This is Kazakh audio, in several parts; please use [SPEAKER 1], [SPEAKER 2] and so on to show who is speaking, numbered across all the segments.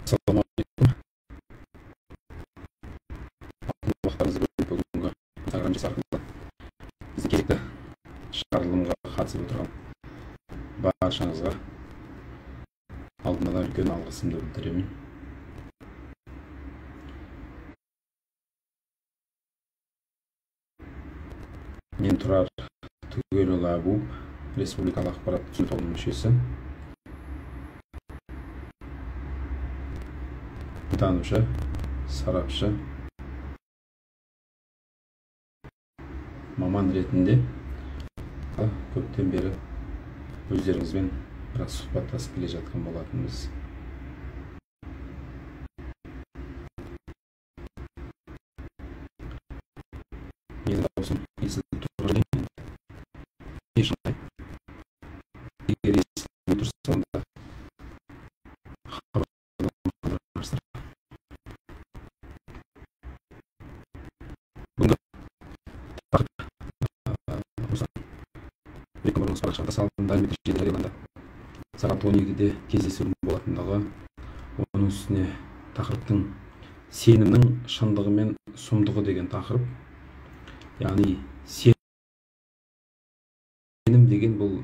[SPEAKER 1] Assalamualaikum. Uақтарыңызды бөліп бүгінгі Instagram арқылы біздің кезекті шығарылымға қатысып отырған баршаңызға алдында үлкен алғысымды білдіремін. Мен Тұрар Түгелұлы Абуов, Республикалық ақпараттық түсіндіру тобының мүшесі. Танушы, сарапшы, маман ретінде көптен бері өздеріңізбен біраз сұхбаттасып келе жатқан болатынбыз. Менің дауысым естіліп тұрған ешқандай. Егер естіліп тұрса, онда парақшада салынды, әлеуметтік желіде жарияланды. Сағат 12-де кездесудің болатындығы, оның үстіне тақырыптың сенімнің шындығы мен сұмдығы деген тақырып. Яғни сенім деген бұл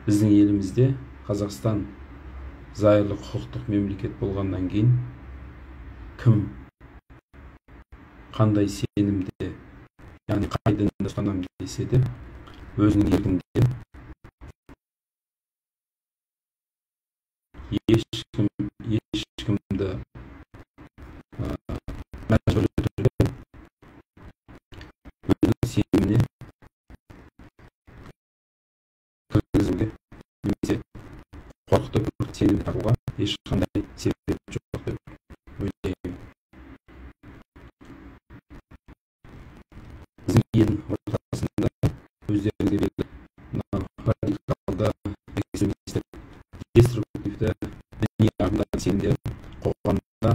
[SPEAKER 1] біздің елімізде Қазақстан зайырлы құқықтық мемлекет болғаннан кейін кім қандай сенімде, яғни қай дінді ұстанамын десе де, өзінің еркінде ешкімді мәжбүрлі түрде өзінің сеніміне кіргізуге немесе қорқытып сенім тағуға ешқандай себеп жоқ деп ойлаймын. Біздің елдің ортасында өздеріңізге белгілі радикалды, экстремистік, деструктивті діни ағымдар сенімдер қоғамда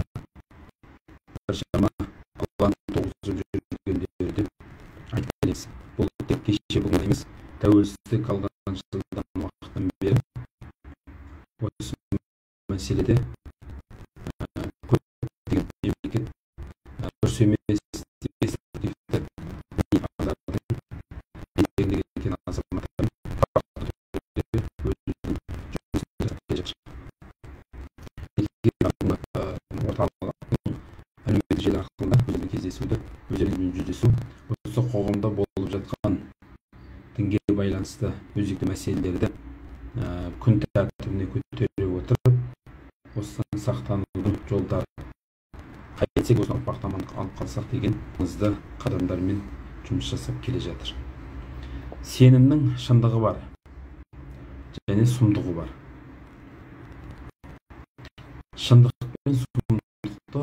[SPEAKER 1] біршама алуан туғызып жүргендер деп айта аламыз. Бұл тек кеше бүгін емес, тәуелсіздік алған жылдан уақыттан бері осы мәселеде көптеген мемлекет дұрыс емес әлеуметтік желі арқылы кездесуді өздеріңізбен жүздесу, осы қоғамда болып жатқан дінге байланысты өзекті мәселелерді күн тәртібіне көтере отырып, осыдан сақтанудың жолдары қайтсек осыны ұрпақтан алып қалсақ деген маңызды қадамдармен жұмыс жасап келе жатыр. Сенімнің шындығы бар және сұмдығы бар. Шындық пен сұмдықты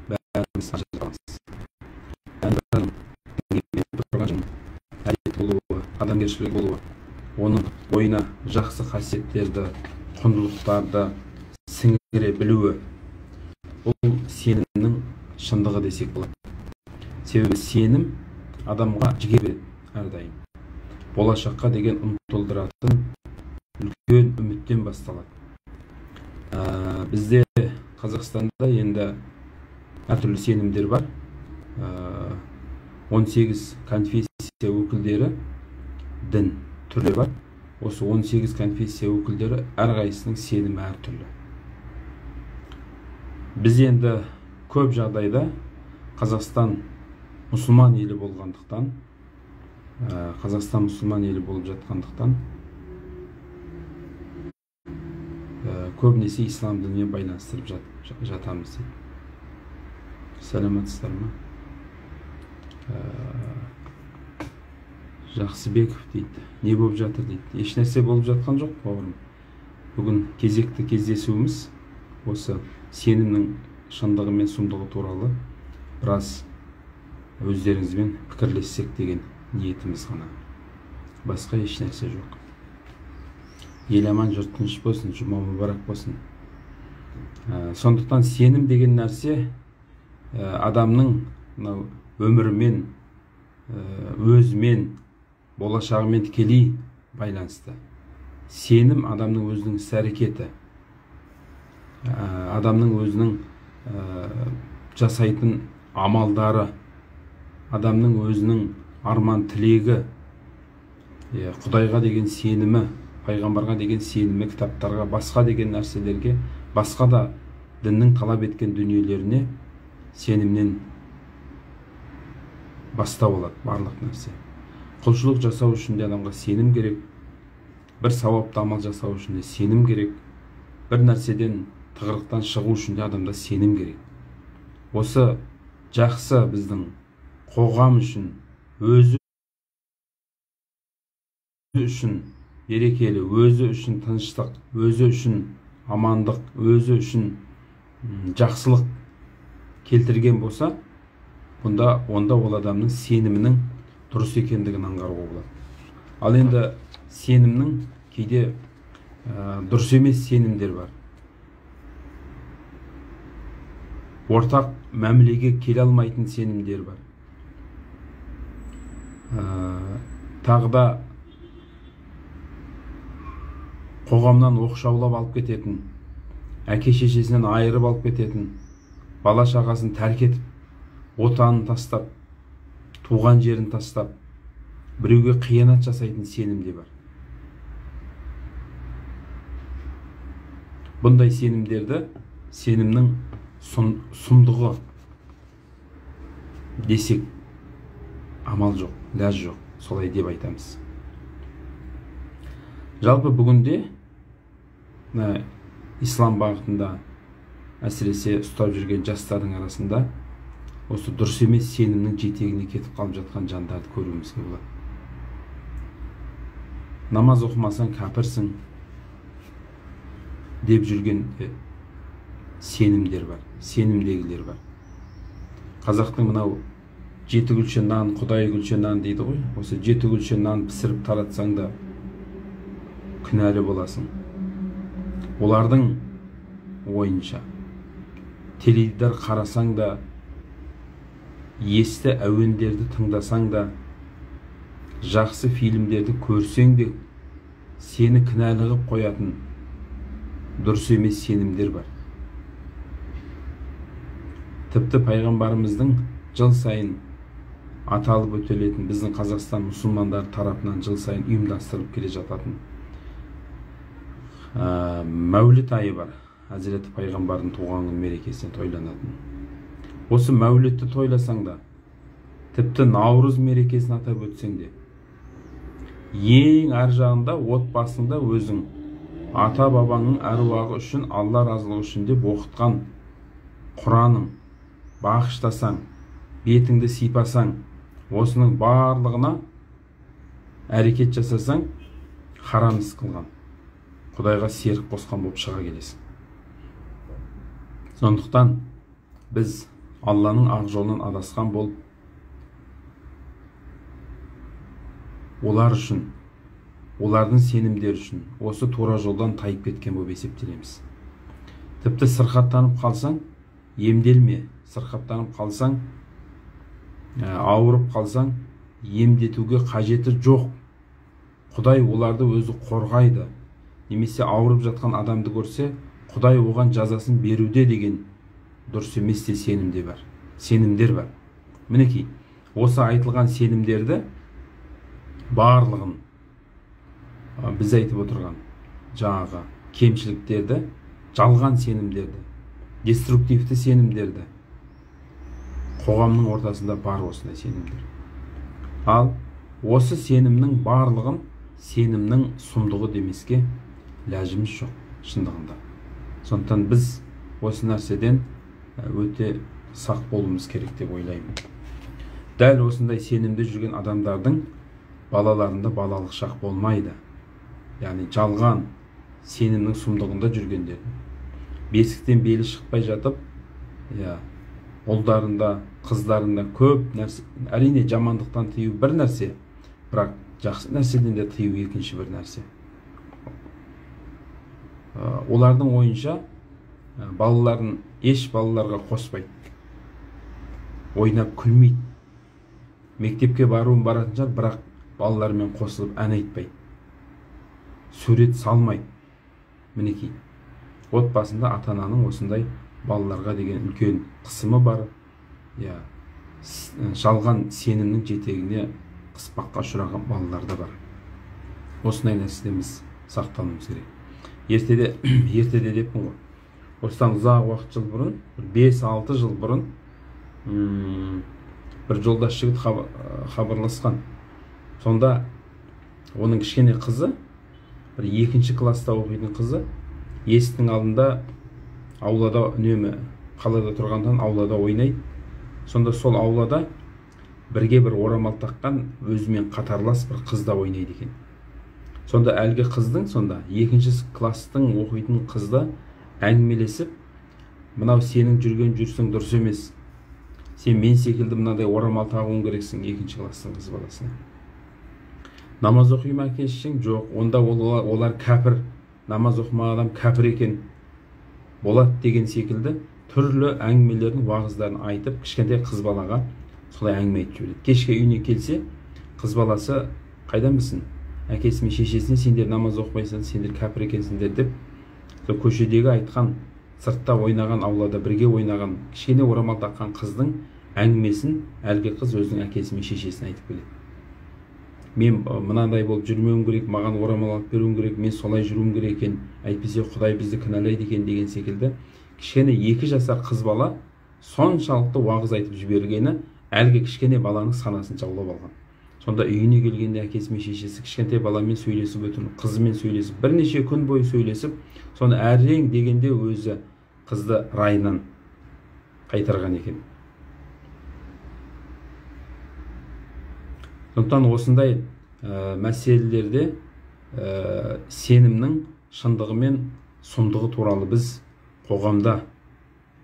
[SPEAKER 1] бәріміз ажыратамыз. Әдет болуы, адамгершілік болуы, оның ойына жақсы қасиеттерді, құндылықтарды сіңіре білуі, бұл сенімнің шындығы десек болады. Себебі сенім адамға жігер береді әрдайым. Болашаққа деген ұмтылдыратын үлкен үміттен басталады. Бізде Қазақстанда енді әртүрлі сенімдер бар. 18 конфессия өкілдері дін түрлері бар. Осы 18 конфессия өкілдері әрқайсысының сенімі әртүрлі. Біз енді көп жағдайда Қазақстан мұсылман елі болғандықтан, Қазақстан мұсылман елі болып жатқандықтан, көбінесе ислам дініне байланыстырып жатамыз. Сәлеметсіздер ме? Жақсыбеков дейді. Не болып жатыр дейді. Еш нәрсе болып жатқан жоқ, бауырым. Бүгін кезекті кездесуіміз осы сенімнің шындығы мен сұмдығы туралы біраз өздеріңізбен пікірлессек деген ниетіміз ғана. Басқа еш нәрсе жоқ. Ел аман, жұрт тыныш болсын, жұма мүбәрәк болсын. Сондықтан сенім деген нәрсе адамның өмірімен, өзімен, болашағымен тікелей байланысты. сенім адамның өзінің іс-әрекеті, адамның өзінің жасайтын амалдары, адамның өзінің арман тілегі, Құдайға деген сенімі, пайғамбарға деген сенімі, кітаптарға, басқа деген нәрселерге, басқа да діннің талап еткен дүниелеріне сенімнен бастау алады барлық нәрсе. Құлшылық жасау үшін де адамға сенім керек, бір сауапты амал жасау үшін де сенім керек, бір нәрседен, тығырықтан шығу үшін де адамда сенім керек. Осы жақсы біздің қоғам үшін, өзі үшін берекелі, өзі үшін тыныштық, өзі үшін амандық, өзі үшін жақсылық келтірген болса, онда ол адамның сенімінің дұрыс екендігін аңғаруға болады. Ал енді сенімнің кейде дұрыс емес сенімдер бар. Ортақ мәмілеге келе алмайтын сенімдер бар. Тағы да қоғамнан оқшаулап алып кететін, әке шешесінен айырып алып кететін, бала шағасын тәрк етіп, отанын тастап, туған жерін тастап, біреуге қиянат жасайтын сенім де бар. Бұндай сенімдерді сенімнің сұмдығы десек амал жоқ, ләж жоқ, солай деп айтамыз. Жалпы бүгінде ислам бағытында әсіресе ұстап жүрген жастардың арасында осы дұрыс емес сенімнің жетегіне кетіп қалып жатқан жандарды көруімізге болады. Намаз оқымасаң кәпірсің деп жүрген сенімдер бар, сенімдегілер бар. Қазақтың мынау жеті күлше нан, Құдай күлше нан дейді ғой. Осы жеті күлше нан пісіріп таратсаң да күнәлі боласың. Олардың ойынша теледидар қарасаң да, есті әуендерді тыңдасаң да, жақсы фильмдерді көрсең де сені кінәлі қылып қоятын дұрыс емес сенімдер бар. Тіпті пайғамбарымыздың жыл сайын аталып өтелетін, біздің Қазақстан мұсылмандар тарапынан жыл сайын ұйымдастырылып келе жататын Мәуліт айы бар. Әзіреті пайғамбардың туған күн мерекесіне тойланатын. Осы Мәулітті тойласаң да, тіпті Наурыз мерекесін атап өтсең де, ең ар жағында отбасыңда өзің ата бабаңның әруағы үшін, Алла разылығы үшін деп оқытқан Құраның бағыштасаң, бетіңді сипасаң, осының барлығына әрекет жасасаң, харам іс қылған, Құдайға серік қосқан болып шыға келесің. Сондықтан біз Алланың ақ жолынан адасқан болып, олар үшін, олардың сенімдері үшін осы тура жолдан тайып кеткен болып есептелеміз. Тіпті сырқаттанып қалсаң, емделме. Сырқаттанып қалсаң, ауырып қалсаң, емдетуге қажеті жоқ. Құдай оларды өзі қорғайды. Немесе ауырып жатқан адамды көрсе, Құдай оған жазасын беруде деген дұрыс емес те сенімдер бар. Мінекей, осы айтылған сенімдерді барлығын біз айтып отырған жаңағы кемшіліктерді, жалған сенімдерді, деструктивті сенімдерді, қоғамның ортасында бар осындай сенімдер. Ал осы сенімнің барлығын сенімнің сұмдығы демеске ләжіміз жоқ шындығында. Сондықтан біз осы нәрседен өте сақ болуымыз керек деп ойлаймын. Дәл осындай сенімде жүрген адамдардың балаларында балалық шақ болмайды. Яғни жалған сенімнің сұмдығында жүргендер. Бесіктен белі шықпай жатып, ұлдарында, қыздарында көп нәрсе, әрине жамандықтан тыю бір нәрсе, бірақ жақсы нәрседен де тыю екінші бір нәрсе. Олардың ойынша балаларын еш балаларға қоспайды. Ойнап күлмейді. Мектепке баратын шығар, бірақ балалармен қосылып ән айтпайды. сурет салмайды. Мінекей, отбасында ата-ананың осындай балаларға деген үлкен қысымы бар, жалған сенімнің жетегіне қыспаққа ұшыраған балалар да бар. Осындай нәрседен біз сақтануымыз керек. Ертеде деппін ғой. Осыдан ұзақ уақыт жыл бұрын, 5-6 жыл бұрын бір жолдас жігіт хабарласқан. Сонда оның кішкене қызы, бір 2-ші класста оқитын қызы, есіктің алдында аулада үнемі қалада тұрғандан аулада ойнайды. Сонда сол аулада бірге бір орамал таққан өзімен қатарлас бір қызда ойнайды екен. Сонда әлгі қыздың, сонда 2-ші кластың оқитын қызда әңгімелесіп, мынау сенің жүрген жүрсің дұрыс емес. Сен мен секілді мынадай орамал тағуың керексің 2-ші кластың қыз баласына. Намаз оқи ма екенсің? Жоқ, онда олар кәпір, намаз оқымаған адам кәпір екен болады деген секілді түрлі әңгімелердің уағыздарын айтып, кішкентай қыз балаға солай әңгіме айтып жүреді. Кешке үйіне келсе, қыз баласы қайдан білсін? Әкесі мен шешесіне сендер намаз оқымайсыңдар, сендер кәпір екенсіңдер деп, көшедегі айтқан, сыртта ойнаған, аулада бірге ойнаған, кішкене орамал таққан қыздың әңгімесін әлгі қыз өзінің әкесі мен шешесіне айтып келеді. Мен мынандай болып жүрмеуім керек, маған орамал алып беруім керек, мен солай жүруім керек екен, әйтпесе Құдай бізді кінәлайды екен деген секілді. Кішкене 2 жасар қыз бала соншалықты уағыз айтып жібергені әлгі кішкене баланың санасын жаулап алған. Сонда үйіне келгенде әкесі мен шешесі кішкентай баламен сөйлесіп отырып, қызымен сөйлесіп, бірнеше күн бойы сөйлесіп, соны әрең дегенде өзі қызды райынан қайтарған екен. Сондықтан осындай мәселелерде сенімнің шындығы мен сұмдығы туралы біз қоғамда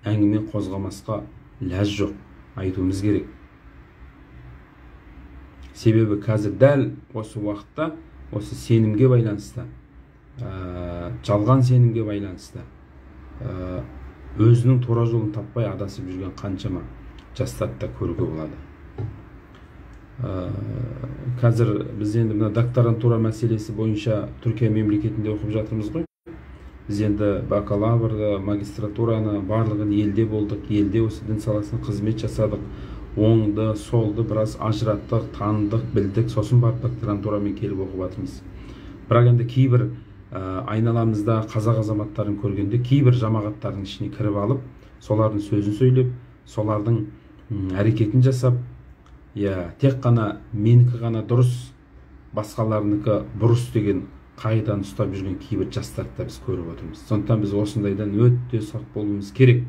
[SPEAKER 1] әңгіме қозғамасқа ләж жоқ, айтуымыз керек. Себебі қазір дәл осы уақытта осы сенімге байланысты, жалған сенімге байланысты өзінің тура жолын таппай адасып жүрген қаншама жастарды да көруге болады. Қазір біз енді мына докторантура мәселесі бойынша Түркия мемлекетінде оқып жатырмыз ғой. Біз енді бакалаврды, магистратураны барлығын елде болдық, елде осы дін саласында қызмет жасадық, оңды, солды біраз ажыраттық, таныдық, білдік, сосын барып докторантурамен келіп оқып жатырмыз. Бірақ енді кейбір айналамызда қазақ азаматтарын көргенде кейбір жамағаттардың ішіне кіріп алып, солардың сөзін сөйлеп, солардың әрекетін жасап, тек қана менікі ғана дұрыс, басқаларынікі бұрыс деген қағиданы ұстап жүрген кейбір жастарды біз көріп отырмыз. Сондықтан біз осындайдан өте сақ болуымыз керек.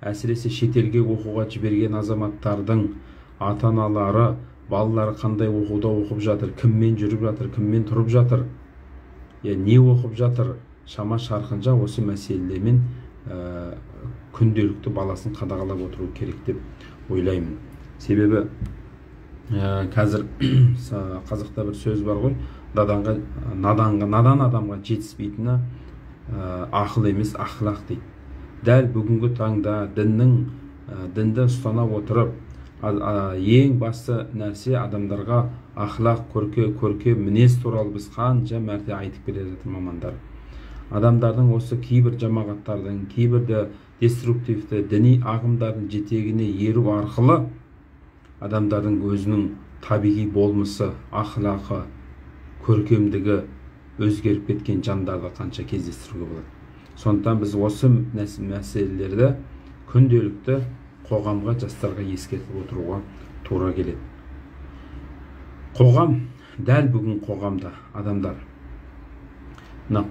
[SPEAKER 1] Әсіресе шетелге оқуға жіберген азаматтардың ата-аналары, балалары қандай оқуда оқып жатыр, кіммен жүріп жатыр, кіммен тұрып жатыр, не оқып жатыр, шама шарқынша осы мәселелермен күнделікті баласын қадағалап отыру керек деп ойлаймын. Себебі қазір қазақта бір сөз бар ғой, надан адамға жетіспейтіні ақыл емес, ақылақ дейді. Дәл бүгінгі таңда дінді ұстана отырып, ең басты нәрсе адамдарға ақылақ, көрке мінез туралы біз қанша мәрте айтып келе жатыр мамандар. Адамдардың осы кейбір жамағаттардың, кейбір деструктивті діни ағымдардың жетегіне еру арқылы адамдардың өзінің табиғи болмысы, ақылақы, көркемдігі өзгеріп кеткен жандарды қанша кездестіруге болады. Сондықтан біз осы мәселелерді күнделікті қоғамға, жастарға ескертіп отыруға тура келеді. Қоғам, дәл бүгін қоғамда адамдар мына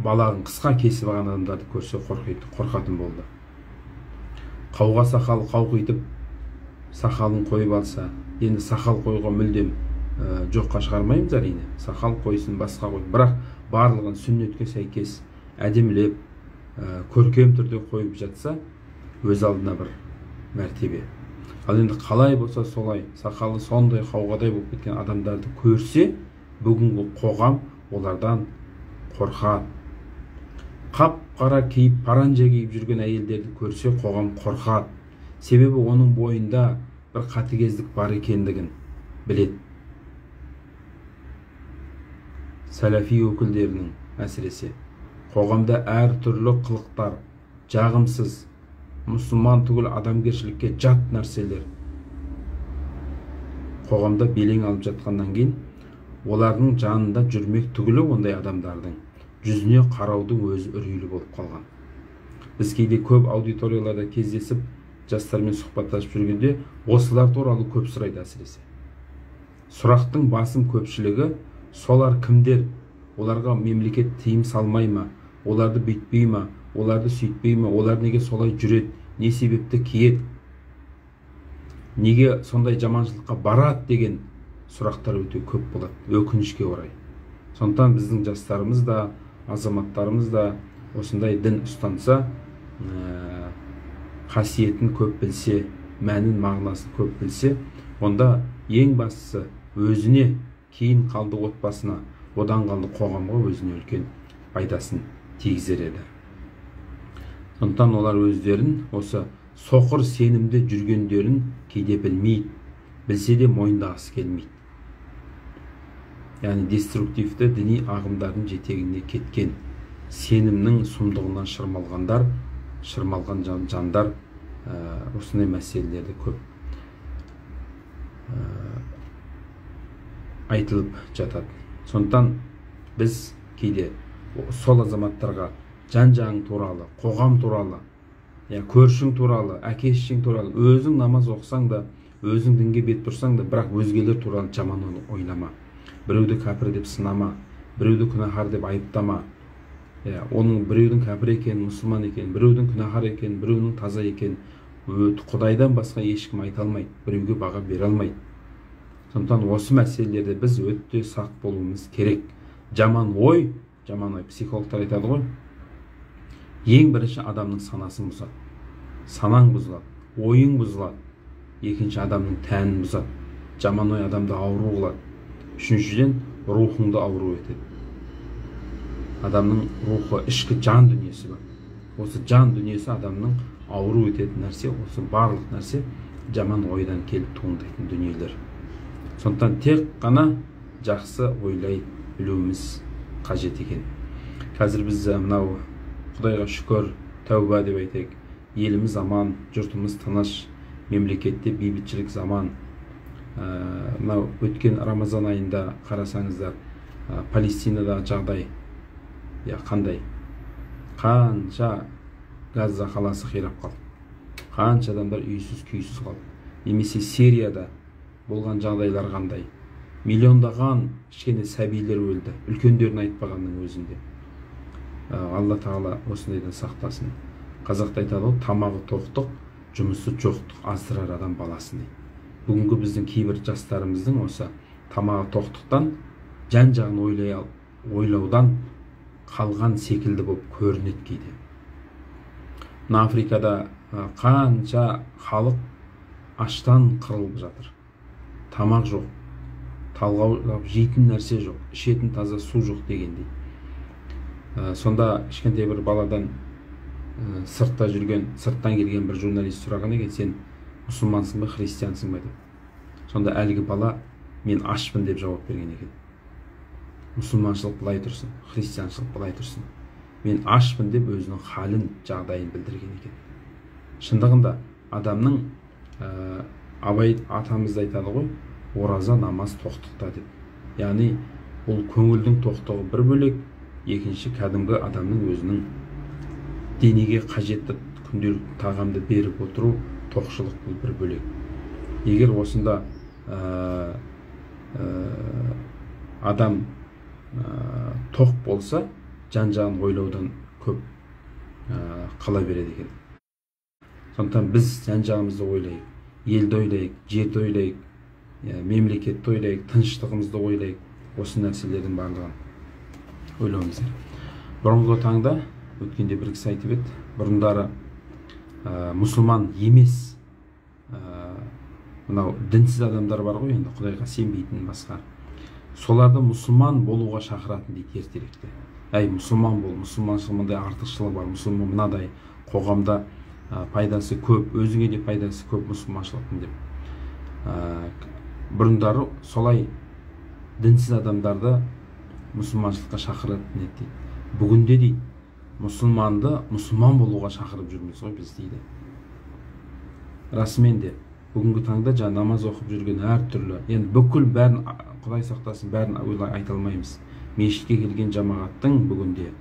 [SPEAKER 1] балағын қысқа кесіп алған адамдарды көрсе қорқатын болды. Қауға сақалы қауқитып сақалын қойып алса, енді сақал қойға мүлдем жоққа шығармаймыз әрине, сақал қойсын, басқа қой, бірақ барлығын сүннетке сәйкес әдемілеп, көркем түрде қойып жатса, өз алдына бір мәртебе. Ал енді қалай болса солай, сақалы сондай қауғадай болып кеткен адамдарды көрсе, бүгінгі қоғам олардан қорқады. Қап-қара киіп, паранжа киіп жүрген әйелдерді көрсе, қоғам қорқады. Себебі оның бойында бір қатыгездік бар екендігін біледі. сәләфи өкілдерінің әсіресе қоғамда әр түрлі қылықтар, жағымсыз, мұсылман түгіл адамгершілікке жат нәрселер қоғамда белең алып жатқаннан кейін, олардың жанында жүрмек түгілі ондай адамдардың жүзіне қараудың өзі үрейлі болып қалған. Біз кейде көп аудиторияларда кездесіп, жастармен сұхбаттасып жүргенде осылар туралы көп сұрайды әсіресе. Сұрақтың басым көпшілігі солар кімдер, оларға мемлекет тыйым салмай ма, оларды бүйтпей ма, оларды сөйтпей ма, олар неге солай жүреді, не себепті киеді, неге сондай жаманшылыққа барады деген сұрақтар өте көп болады, өкінішке орай. Сондықтан біздің жастарымыз да, азаматтарымыз да осындай дін ұстанса, қасиетін көп білсе, мәнін, мағынасын көп білсе, онда ең бастысы өзіне, кейін қалды отбасына, одан қалды қоғамға өзіне үлкен пайдасын тигізер еді. Сондықтан олар өздерін осы соқыр сенімде жүргендерін кейде білмейді, білсе де мойындағысы келмейді. Яғни деструктивті діни ағымдардың жетегіне кеткен, сенімнің сұмдығынан шырмалған жандар осындай мәселелерді көп айтылып жатады. Сондықтан біз кейде сол азаматтарға жан-жағың туралы, қоғам туралы, көршің туралы, әке-шешең туралы, өзің намаз оқысаң да, өзің дінге бет бұрсаң да, бірақ өзгелер туралы жаман ойлама. Біреуді кәпір деп сынама, біреуді күнәһар деп айыптама. Оның біреудің кәпір екенін, мұсылман екенін, біреудің күнәһар екенін, біреудің таза екенін Құдайдан басқа ешкім айта алмайды, біреуге баға бере алмайды. Сондықтан осы мәселелерде біз өте сақ болуымыз керек. Жаман ой, психологтар айтады ғой, ең бірінші адамның санасын бұзады. Санаң бұзылады, ойың бұзылады. Екінші адамның тәнін бұзады. Жаман ой адамды ауру қылады. Үшіншіден, рухыңды ауру етеді. Адамның рухы, ішкі жан дүниесі бар. Осы жан дүниесі адамның ауру ететін нәрсе, осы барлық нәрсе жаман ойдан келіп туындайтын дүниелер. Сондықтан тек қана жақсы ойлай білуіміз қажет екен. Қазір біз мынау Құдайға шүкір, тәуба деп айтайық, еліміз аман, жұртымыз тыныш, мемлекетте бейбітшілік заман. Мынау өткен Рамазан айында қарасаңыздар, Палестинада жағдай қандай? Қанша Газа қаласы қирап қалды, қанша адамдар үйсіз күйсіз қалды. Немесе Сирияда болған жағдайлар қандай? Миллиондаған кішкене сәбилер өлді, үлкендерін айтпағанның өзінде. Алла тағала осындайдан сақтасын. Қазақта айтады ғой, тамағы тоқтық, жұмысы жоқтық аздырар адам баласын дейді. Бүгінгі біздің кейбір жастарымыздың осы тамағы тоқтықтан, жан-жағын ойлаудан қалған секілді болып көрінеді кейде. Африкада қанша халық аштан қырылып жатыр. Тамақ жоқ, талғау жейтін нәрсе жоқ, ішетін таза су жоқ дегендей. Сонда кішкентай бір баладан сырттан келген бір журналист сұраған екен, сен мұсылмансың ба, христиансың ба деп. Сонда әлгі бала мен ашпын деп жауап берген екен. Мұсылманшылық былай тұрсын, христианшылық былай тұрсын. Мен ашпын деп өзінің халін, жағдайын білдірген екен. Шындығында адамның Абай атамыз айтады ғой, ораза намаз тоқтықта деп. Яғни бұл көңілдің тоқтығы бір бөлек, екінші кәдімгі адамның өзінің денеге қажетті күнделікті тағамды беріп отыру, тоқшылық бұл бір бөлек. Егер осында адам тоқ болса, жан-жағын ойлаудан көп қала береді екен. Сондықтан біз жан-жағымызды ойлайық, елді ойлайық, жерді ойлайық, мемлекетті ойлайық, тыныштығымызды ойлайық. Осы нәрселердің барлығын ойлауымыз керек. Бұрынғы таңда өткенде бір кісі айтып еді, бұрындары мұсылман емес мынау дінсіз адамдар бар ғой, енді Құдайға сенбейтін басқа. Соларды мұсылман болуға шақыратын дейді ертеректе. Әй, мұсылман бол, мұсылманшылық мындай артықшылығы бар, мұсылман мынадай, қоғамда пайдасы көп, өзіңе де пайдасы көп мұсылманшылықтың деп. Бұрындары солай дінсіз адамдарды мұсылманшылыққа шақырады дейді. Бүгінде дейді мұсылманды мұсылман болуға шақырып жүрміз ғой біз дейді. Расымен де бүгінгі таңда жаңа намаз оқып жүрген әртүрлі, енді бүкіл бәрін Құдай сақтасын, бәрін ойлай айта алмаймыз. Мешітке келген жамағаттың бүгінде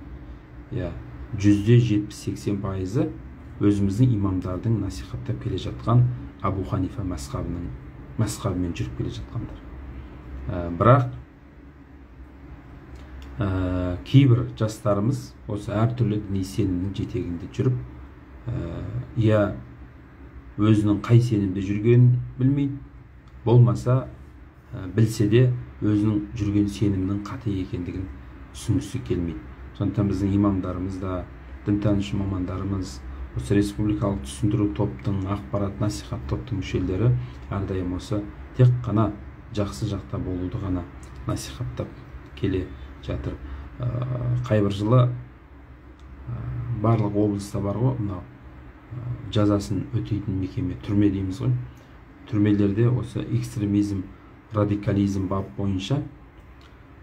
[SPEAKER 1] 70-80% өзіміздің имамдардың насихаттап келе жатқан Абу Ханифа мазхабымен жүріп келе жатқандар. Бірақ кейбір жастарымыз осы әртүрлі діни сенімнің жетегінде жүріп, өзінің қай сенімде жүргенін білмейді, болмаса білсе де өзінің жүрген сенімнің қате екендігін түсінгісі келмейді. Сондықтан біздің имамдарымыз да, дінтанушы мамандарымыз, осы республикалық түсіндіру топтың, ақпарат насихат топтың мүшелері әрдайым осы тек қана жақсы жақта болуды ғана насихаттап келе жатыр. Қайбір жылы барлық облыста бар ғой, мынау жазасын өтейтін мекеме, түрме дейміз ғой. Түрмелерде осы экстремизм, радикализм бап бойынша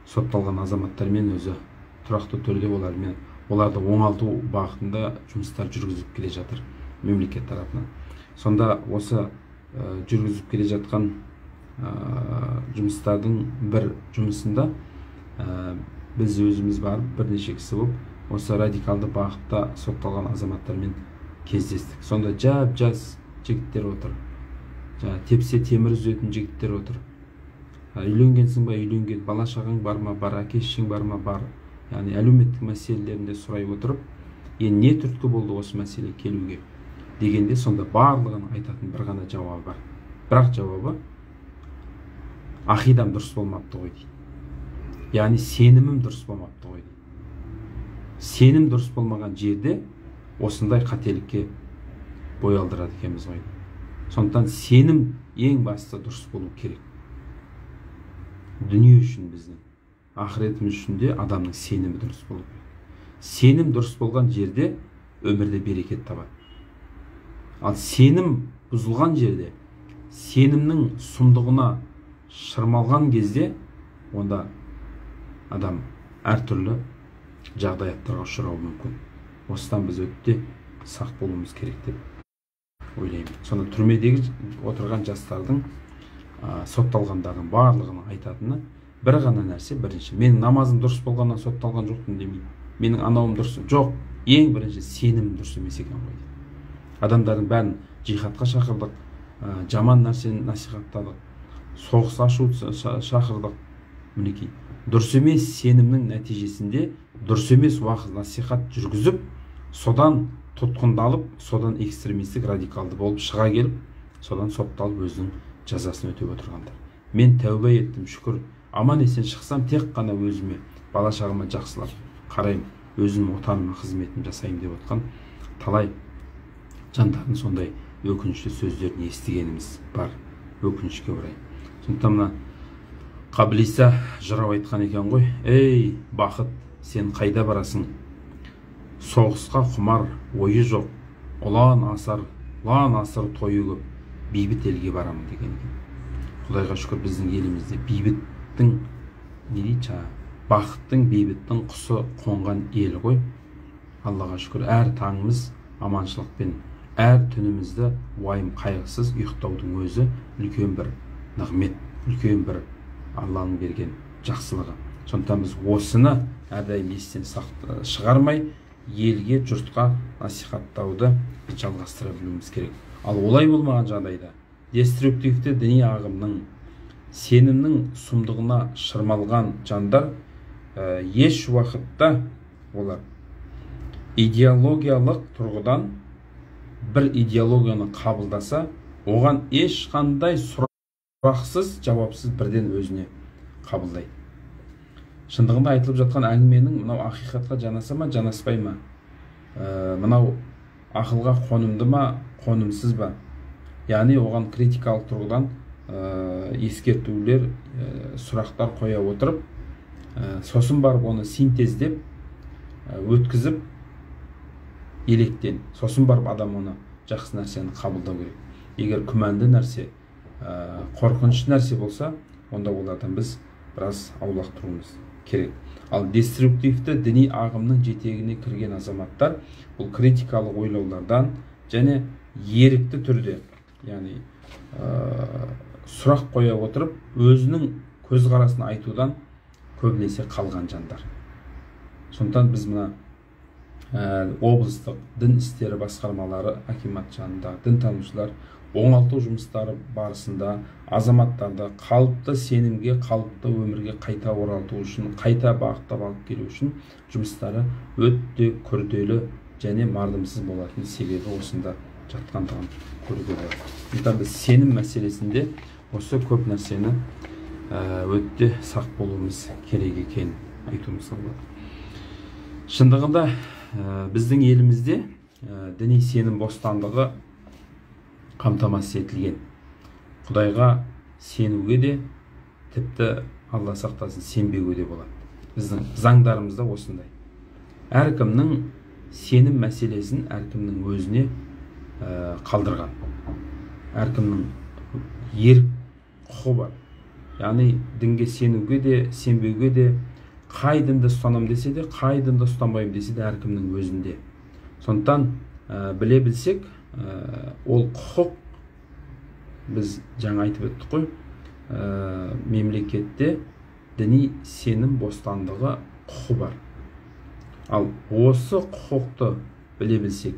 [SPEAKER 1] сотталған азаматтармен өзі тұрақты түрде оларды оңалту бағытында жұмыстар жүргізіп келе жатыр мемлекет тарапынан. Сонда осы жүргізіп келе жатқан жұмыстардың бір жұмысында біз өзіміз барып бірнеше кісі болып осы радикалды бағытта сотталған азаматтармен кездестік. Сонда жап-жас жігіттер отыр, тепсе темір үзетін жігіттер отыр. Үйленгенсің ба? Үйленген. Бала шағаң бар ма? Бар. Әке-шешең бар ма? Бар. Яғни әлеуметтік мәселелерінде сұрай отырып, не түрткі болды осы мәселе келуге дегенде, сонда барлығын айтатын бір ғана жауабы бар. Бірақ жауабы ақидам дұрыс болмапты ғой дейді. Яғни сенімім дұрыс болмапты ғой дейді. Сенім дұрыс болмаған жерде осындай қателікке бой алдырады екенбіз ғой. Сондықтан сенім ең басты дұрыс болу керек. Дүние үшін біздің, ақыретіміз үшін де адамның сенімі дұрыс болу керек. Сенім дұрыс болған жерде өмірде берекет табады. Ал сенім бұзылған жерде, сенімнің сұмдығына шырмалған кезде, онда адам әртүрлі жағдаяттарға ұшырауы мүмкін. Осыдан біз өте сақ болуымыз керек деп ойлаймын. Сонда түрмедегі отырған жастардың сотталғандардың барлығының айтатыны бір ғана нәрсе: бірінші, менің намазым дұрыс болғаннан сотталған жоқпын демейді. Менің анауым дұрыс жоқ. Ең бірінші сенім дұрыс емес екен ғой. Адамдардың бәрін жихадқа шақырдық, жаман нәрсені насихаттадық, соғыс ашу шақырдық. Мінекей, дұрыс емес сенімнің нәтижесінде дұрыс емес уақыт насихат жүргізіп, содан тұтқындалып, содан экстремистік радикалды болып шыға келіп, содан сотталып өзінің жазасын өтеп отырғандар. Мен тәуба еттім, шүкір, аман есен шықсам тек қана өзіме, бала шағыма жақсылап қараймын, өзім отаныма қызметін жасаймын деп отқан талай жандардың сондай өкінішті сөздерін естігеніміз бар, өкінішке орай. Сондықтан мына Қаблиса жырау айтқан екен ғой: ей бақыт, сен қайда барасың? Соғысқа құмар ойы жоқ, ұлан асыр тойы көп, бейбіт елге барамын деген екен. Құдайға шүкір, біздің елімізде бейбіттің, не дейді, бақыттың, бейбіттің құсы қонған ел ғой. Аллаға шүкір, әр таңымыз аманшылықпен, әр түнімізді уайым қайғысыз ұйықтаудың өзі үлкен бір нығмет, үлкен бір Алланың берген жақсылығы. Сондықтан біз осыны әрдайым естен шығармай, елге, жұртқа насихаттауды жалғастыра білуіміз керек. Ал олай болмаған жағдайда деструктивті діни ағымның, сенімнің сұмдығына шырмалған жандар еш уақытта олар идеологиялық тұрғыдан бір идеологияны қабылдаса, оған ешқандай сұрақсыз, жауапсыз бірден өзіне қабылдайды. Шындығында айтылып жатқан әңгіменің мынау ақиқатқа жанаса ма, жанаспай ма? Мынау ақылға қонымды ма, қонымсыз ба? Яғни оған критикалық тұрғыдан ескертулер, сұрақтар қоя отырып, сосын барып оны синтездеп, өткізіп, електен, сосын барып адам оны жақсы нәрсені қабылдау керек. Егер күмәнді нәрсе, қорқынышты нәрсе болса, онда олардан біз біраз аулақ тұруымыз керек. Ал деструктивті діни ағымның жетегіне кірген азаматтар бұл критикалық ойлаулардан және ерікті түрде, яғни сұрақ қоя отырып өзінің көзқарасын айтудан көбінесе қалған жандар. Сондықтан біз мына облыстық дін істері басқармалары акимат жанындағы дінтанушылар оңалту жұмыстары барысында азаматтарды қалыпты сенімге, қалыпты өмірге қайта оралту үшін, қайта бағыттап алып келу үшін жұмыстары өте күрделі және мардымсыз болатын себебі осында жатқандығын көруге болады. Сондықтан біз сенім мәселесінде осы көп нәрсені өте сақ болуымыз керек екенін айтуымызға болады. Шындығында біздің елімізде діни сенім бостандығы қамтамасыз етілген. Құдайға сенуге де, тіпті Алла сақтасын, сенбеуге де болады. Біздің заңдарымызда осындай. Әркімнің сенім мәселесін әркімнің өзіне қалдырған. Әркімнің ерік құқы бар. Яғни дінге сенуге де, сенбеуге де, қай дінді ұстанам десе де, қай дінді ұстанбаймын десе де әркімнің өзінде. Сондықтан біле білсек, ол құқық, біз жаңа айтып өттік қой, мемлекетте діни сенім бостандығы құқы бар. Ал осы құқықты біле білсек,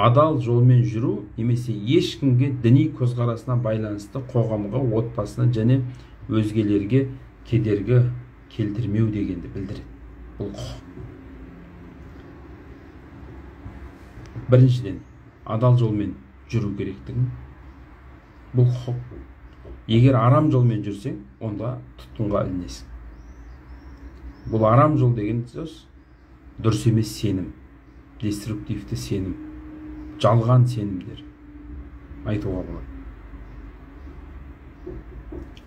[SPEAKER 1] адал жолмен жүру немесе ешкімге діни көзқарасына байланысты қоғамға, отбасына және өзгелерге кедергі келтірмеу дегенді білдіреді. Бұл құқық. Біріншіден, адал жолмен жүру керектігін. Бұл құқық. Егер арам жолмен жүрсең, онда тұтқынға ілінесің. Бұл арам жол деген сөз дұрыс емес сенім, деструктивті сенім, жалған сенімдер айтуға болады.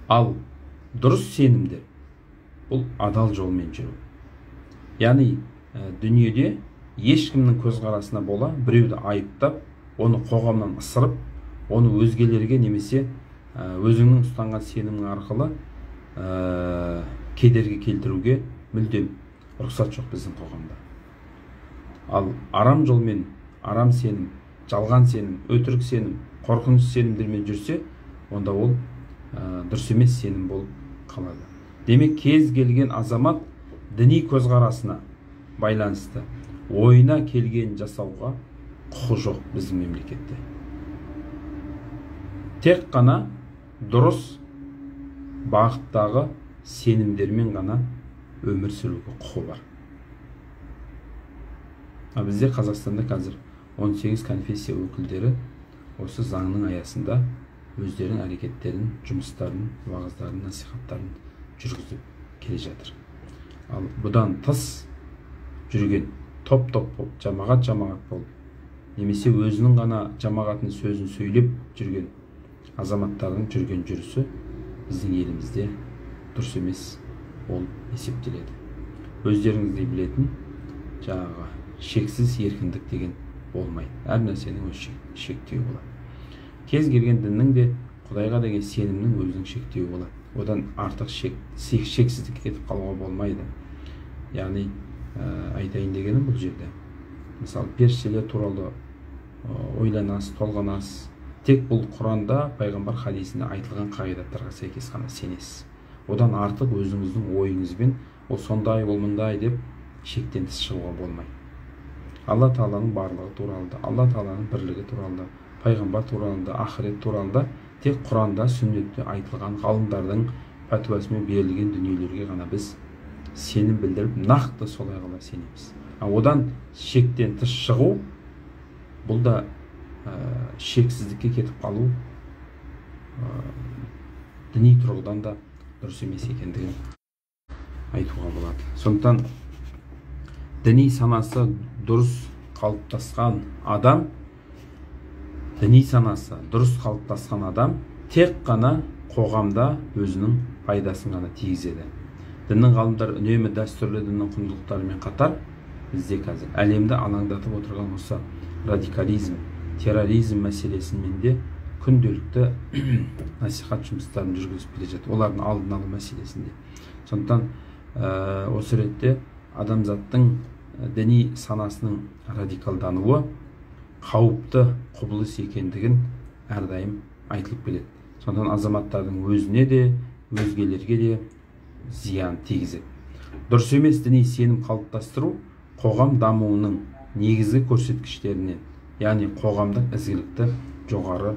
[SPEAKER 1] Ал дұрыс сенімдер бұл адал жолмен жүру. Яғни дүниеде ешкімнің көзқарасына бола біреуді айыптап, оны қоғамнан ысырып, оны өзгелерге немесе өзіңнің ұстанған сенімің арқылы кедергі келтіруге мүлдем рұқсат жоқ біздің қоғамда. Ал арам жолмен, арам сенім, жалған сенім, өтірік сенім, қорқыныш сенімдермен жүрсе, онда ол дұрыс емес сенім болып қалады. Демек, кез келген азамат діни көзқарасына байланысты ойына келген жасауға құқы жоқ біздің мемлекетте. Тек қана дұрыс бағыттағы сенімдермен ғана өмір сүруге құқы бар. Бізде Қазақстанда қазір 18 конфессия өкілдері осы заңның аясында өздерінің әрекеттерін, жұмыстарын, уағыздарын, насихаттарын жүргізіп келе жатыр. Ал бұдан тыс жүрген топ-топ болып, жамағат болып, немесе өзінің ғана жамағаттың сөзін сөйлеп жүрген азаматтардың жүрген жүрісі біздің елімізде дұрыс емес ол есептеледі. Өздеріңіздей білетін жаңағы шексіз еркіндік деген болмайды. Әр нәрсенің өз шектеуі болады. Кез келген діннің де Құдайға деген сенімнің өзінің шектеуі болады. Одан артық шексіздікке кетіп қалуға болмайды. Яғни айтайын дегенім бұл жерде. Мысалы, періштелер туралы ойланасыз, толғанасыз. Тек бұл Құранда, пайғамбар хадисінде айтылған қағидаттарға сәйкес қана сенесіз. Одан артық өзіңіздің ойыңызбен ол сондай, ол мындай деп шектен тыс шығуға болмайды. Алла Тағаланың барлығы туралы да, Алла Тағаланың бірлігі туралы да, пайғамбар туралы да, ақырет туралы да тек Құранда, сүннетте айтылған ғалымдардың пәтуасымен берілген дүниелерге ғана біз сенім білдіріп, нақты солай ғана сенеміз. Одан шектен тыс шығу, бұл да шексіздікке кетіп қалу, діни тұрғыдан да дұрыс емес екендігін айтуға болады. Сондықтан діни санасы дұрыс қалыптасқан адам, тек қана қоғамда өзінің пайдасын ғана тигізеді. Діннің ғалымдар үнемі дәстүрлі діннің құндылықтарымен қатар, бізде қазір әлемді алаңдатып отырған осы радикализм, терроризм мәселесімен де күнделікті насихат жұмыстарын жүргізіп келе жатыр. Олардың алдын алу мәселесінде. Сондықтан осы ретте адамзаттың діни санасының радикалдануы қауіпті құбылыс екендігін әрдайым айтылып келеді. Сондықтан азаматтардың өзіне де, өзгелерге де зиян тигізеді. Дұрыс емес діни сенім қалыптастыру қоғам дамуының негізгі көрсеткіштерінен, яғни қоғамдық ізгілікті жоғары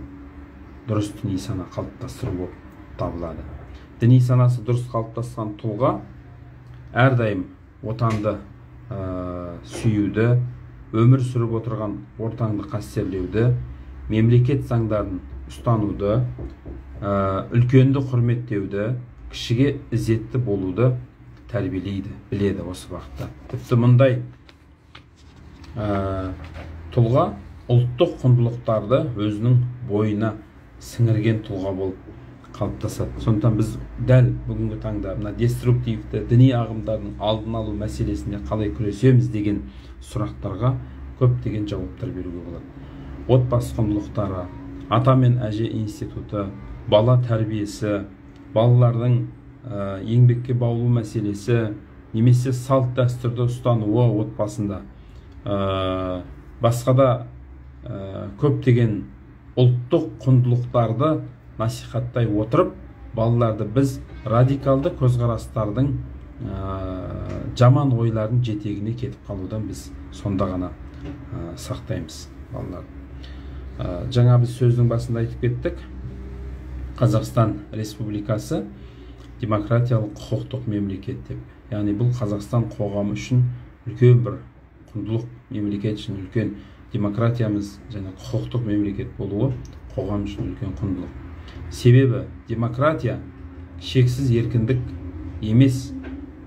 [SPEAKER 1] дұрыс діни сана қалыптастыру болып табылады. Діни санасы дұрыс қалыптасқан тұлға әрдайым отанды сүйуді, өмір сүріп отырған ортаңды қастерлеуді, мемлекет заңдарын ұстануды, үлкенді құрметтеуді, кішіге ізетті болуды тәрбиелейді, біледі осы бағытта. Тіпті мұндай тұлға ұлттық құндылықтарды өзінің бойына сіңірген тұлға болып қалыптасады. Сондықтан біз дәл бүгінгі таңда мына деструктивті діни ағымдардың алдын алу мәселесінде қалай күресеміз деген сұрақтарға көптеген жауаптар беруге болады. Отбасы құндылықтары, ата мен әже институты, бала тәрбиесі, балалардың еңбекке баулу мәселесі, немесе салт дәстүрді ұстануы отбасында, басқа да көптеген ұлттық құндылықтарды насихаттай отырып, балаларды біз радикалды көзқарастардың жаман ойлардың жетегіне кетіп қалудан біз сонда ғана сақтаймыз балаларды. Жаңа біз сөздің басында айтып кеттік, Қазақстан Республикасы демократиялық құқықтық мемлекет деп. Яғни бұл Қазақстан қоғамы үшін үлкен бір құндылық, мемлекет үшін үлкен, демократиямыз және құқықтық мемлекет болуы қоғам үшін үлкен құндылық. Себебі демократия шексіз еркіндік емес,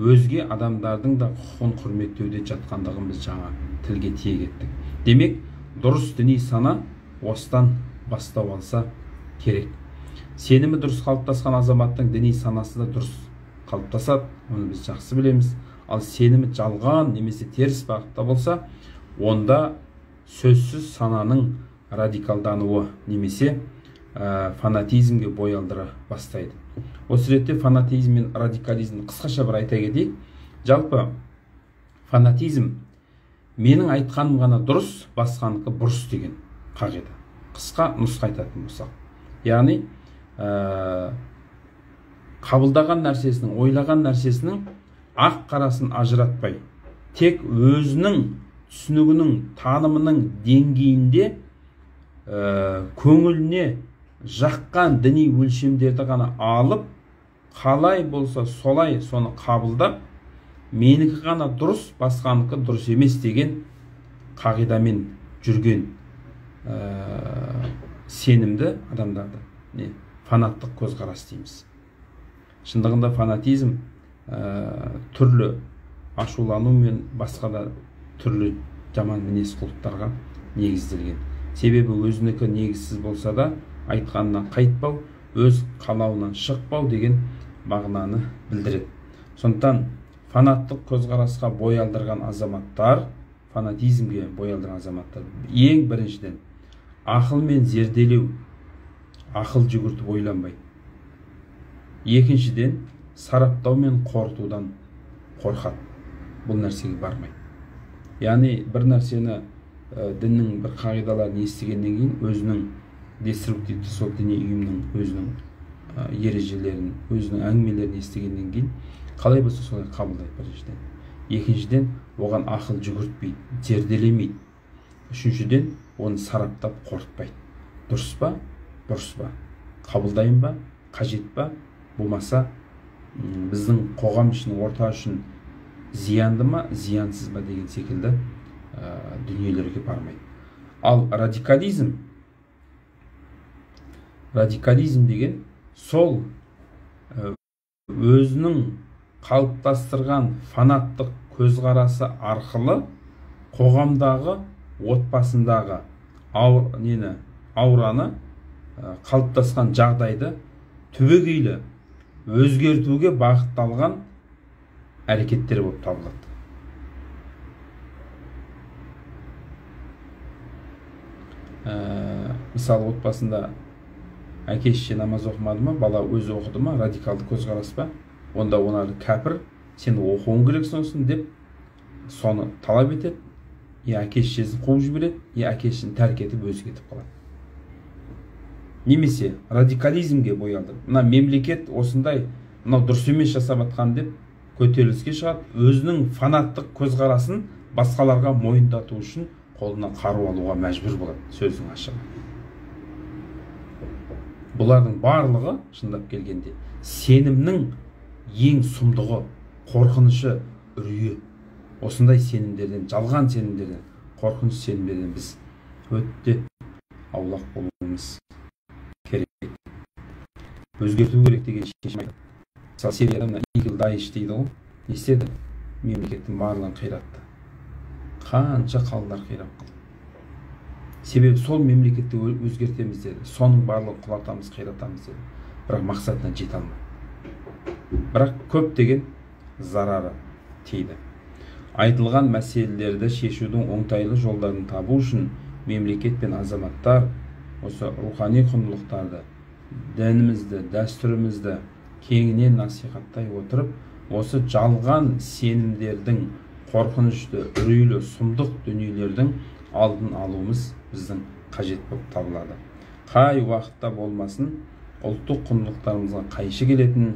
[SPEAKER 1] өзге адамдардың да құқығын құрметтеуде жатқандығын біз жаңа тілге тиек еттік. Демек, дұрыс діни сана осыдан бастау алса керек. Сенімі дұрыс қалыптасқан азаматтың діни санасы да дұрыс қалыптасады, оны біз жақсы білеміз. Ал сенімі жалған немесе теріс бағытта болса, онда сөзсіз сананың радикалдануы немесе фанатизмге бой алдыра бастайды. Осы ретте фанатизм мен радикализмді қысқаша бір айта кетейік. Жалпы фанатизм менің айтқаным ғана дұрыс, басқаныкі бұрыс деген қағида. Қысқа нұсқа айтатын болсақ. Яғни қабылдаған нәрсесінің, ойлаған нәрсесінің ақ қарасын ажыратпай, тек өзінің түсінігінің, танымының деңгейінде көңіліне жаққан діни өлшемдерді ғана алып, қалай болса солай соны қабылдап, менікі ғана дұрыс, басқаныкі дұрыс емес деген қағидамен жүрген сенімді адамдарды фанаттық көзқарас дейміз. Шындығында фанатизм түрлі ашулану мен басқа да түрлі жаман мінез құлықтарға негізделген. Себебі өзінікі негізсіз болса да айтқанынан қайтпау, өз қалауынан шықпау деген мағынаны білдіреді. Сондықтан фанаттық көзқарасқа бой алдырған азаматтар, фанатизмге бой алдырған азаматтар ең біріншіден ақыл мен зерделеу, ақыл жүгіртіп ойланбайды. Екіншіден сараптау мен қорытудан қорқады. Бұл нәрсеге бармайды. Яғни бір нәрсені діннің бір қағидаларын естігеннен кейін өзінің деструктивті сол діни ұйымның өзінің ережелерін, өзінің әңгімелерін естігеннен кейін қалай болса солай қабылдайды біріншіден. Екіншіден оған ақыл жүгіртпейді, зерделемейді. Үшіншіден оны сараптап қорытпайды. Дұрыс па, бұрыс па, қабылдайын ба, қажет па, болмаса біздің қоғам үшін, орта үшін зиянды ма, зиянсыз ба деген секілді дүниелерге бармайды. Ал радикализм деген сол өзінің қалыптастырған фанаттық көзқарасы арқылы қоғамдағы, отбасындағы аураны, қалыптасқан жағдайды түбегейлі өзгертуге бағытталған әрекеттер болып табылады. Мысалы, отбасында әке-шеше намаз оқымады ма, бала өзі оқыды ма, радикалды көзқарас па, онда оны кәпір сен оқуың керек сосын деп соны талап етеді, әке шешесін қуып жібереді, әке шешесін тәрк етіп өзі кетіп қалады. Немесе радикализмге бой алдырып, мына мемлекет осындай, мынау дұрыс емес жасап жатқан деп көтеріліске шығады, өзінің фанаттық көзқарасын басқаларға мойындату үшін қолына қару алуға мәжбүр болады, сөздің ашығы. Бұлардың барлығы шындап келгенде сенімнің ең сұмдығы, қорқынышы, үрейі. Осындай сенімдерден, жалған сенімдерден, қорқыныш сенімдерден біз өте аулақ болуымыз керек. Өзгерту керек деген шешім айтады. Мысалы, Сирияда игіл Даиш дейді ғой, не істеді? Мемлекеттің барлығын қиратты. Қанша қалалар қирап қалды. Себебі сол мемлекетті өзгертеміз деді, соның барлығын құлатамыз, қиратамыз деді. Бірақ мақсатына жете алмады. Бірақ көп деген зарары тиді. Айтылған мәселелерді шешудің оңтайлы жолдарын табу үшін мемлекет пен азаматтар осы рухани құндылықтарды, дінімізді, дәстүрімізді кеңінен насихаттай отырып, осы жалған сенімдердің, қорқынышты, үрейлі, сұмдық дүниелердің алдын алуымыз біздің қажет болып табылады. Қай уақытта болмасын, ұлттық құндылықтарымызға қайшы келетін,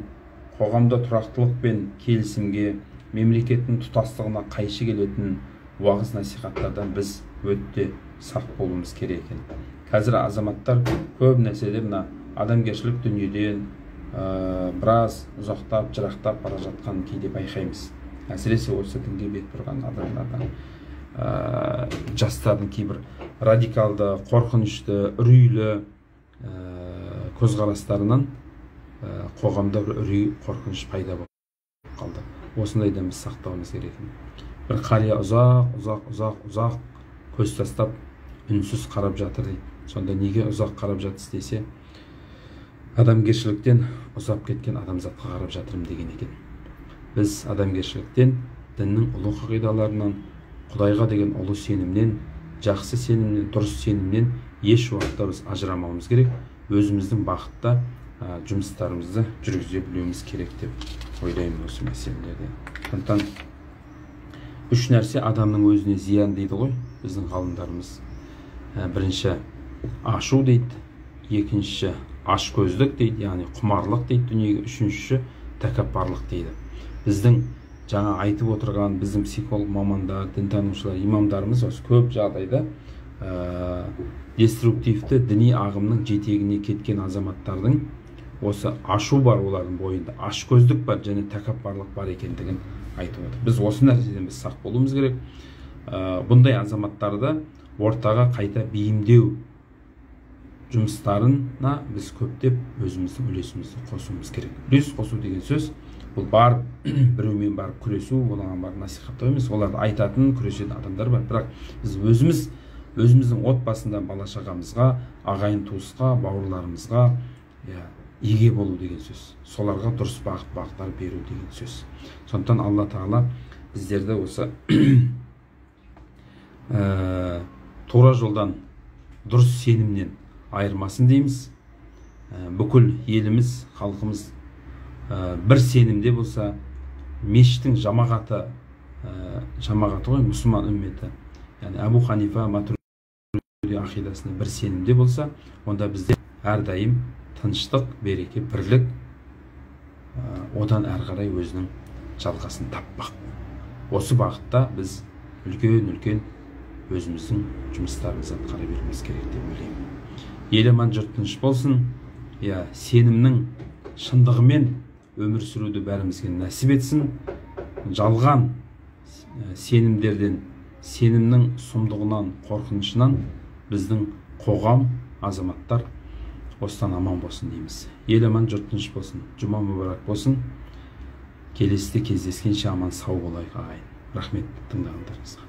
[SPEAKER 1] қоғамда тұрақтылық пен келісімге, мемлекеттің тұтастығына қайшы келетін уағыз насихаттардан біз өте сақ болуымыз керек екен. Қазір азаматтар көп нәрселер мына адамгершілік дүниеден біраз ұзақтап, жырақтап бара жатқан кейде байқаймыз. Әсіресе осы дінге бет бұрған адамдардан, жастардың кейбір радикалды, қорқынышты, үрейлі көзқарастарынан қоғамда бір үрей, қорқыныш пайда болып қалды. Осындайдан біз сақтауымыз керек. Бір қария ұзақ көз тастап үнсіз қарап жатыр дейді. Сонда неге ұзақ қарап жатсыз десе, адамгершіліктен ұзап кеткен адамзатқа қарап жатырмын деген екен. Біз адамгершіліктен, діннің ұлы қағидаларынан, Құдайға деген ұлы сенімнен, жақсы сенімнен, дұрыс сенімнен еш уақытта біз ажырамауымыз керек. Өзіміздің бақытта жұмыстарымызды жүргізе білуіміз керек деп ойлаймын осы мәселелерде. Сондықтан үш нәрсе адамның өзіне зиян дейді ғой біздің ғалымдарымыз. Бірінші ашу дейді, екінші ашкөздік дейді, яғни құмарлық дейді дүниеге, үшіншісі тәкаппарлық дейді. Біздің жаңа айтып отырған біздің психолог мамандар, дінтанушылар, имамдарымыз осы көп жағдайда деструктивті діни ағымның жетегіне кеткен азаматтардың осы ашу бар олардың бойында, ашкөздік бар және тәкаппарлық бар екендігін айтып отыр. Біз осы нәрседен біз сақ болуымыз керек. Бұндай азаматтарды ортаға қайта бейімдеу жұмыстарына біз көптеп өзіміздің үлесімізді қосуымыз керек. Үлес қосу деген сөз бұл бар біреумен барып күресу, оларға барып насихаттау емес, оларды айтатын, күресетін адамдар бар. Бірақ біз өзіміздің отбасында бала шағамызға, ағайын туысқа, бауырларымызға еге болу деген сөз. Соларға дұрыс бағыттар беру деген сөз. Сондықтан Алла Тағала біздерді осы тура жолдан, дұрыс сенімнен айырмасын дейміз. Бүкіл еліміз, халқымыз бір сенімде болса, мешіттің жамағаты ғой, мұсылман үмметі, яғни Абу Ханифа Матурidi ақидасында бір сенімде болса, онда бізде әрдайым тыныштық, береке, бірлік одан әрі қарай өзінің жалғасын таппақ. Осы бағытта біз үлкен өзіміздің жұмыстарымызды атқара беруіміз керек деп ойлаймын. Ел аман, жұрт тыныш болсын. Сенімнің шындығымен өмір сүруді бәрімізге нәсіп етсін. Жалған сенімдерден, сенімнің сұмдығынан, қорқынышынан біздің қоғам, азаматтар осыдан аман болсын дейміз. Ел аман, жұрт тыныш болсын. Жұма мүбәрак болсын. Келесіде кездескенше аман сау болайық ағайын. Рахмет тыңдағандарыңызға.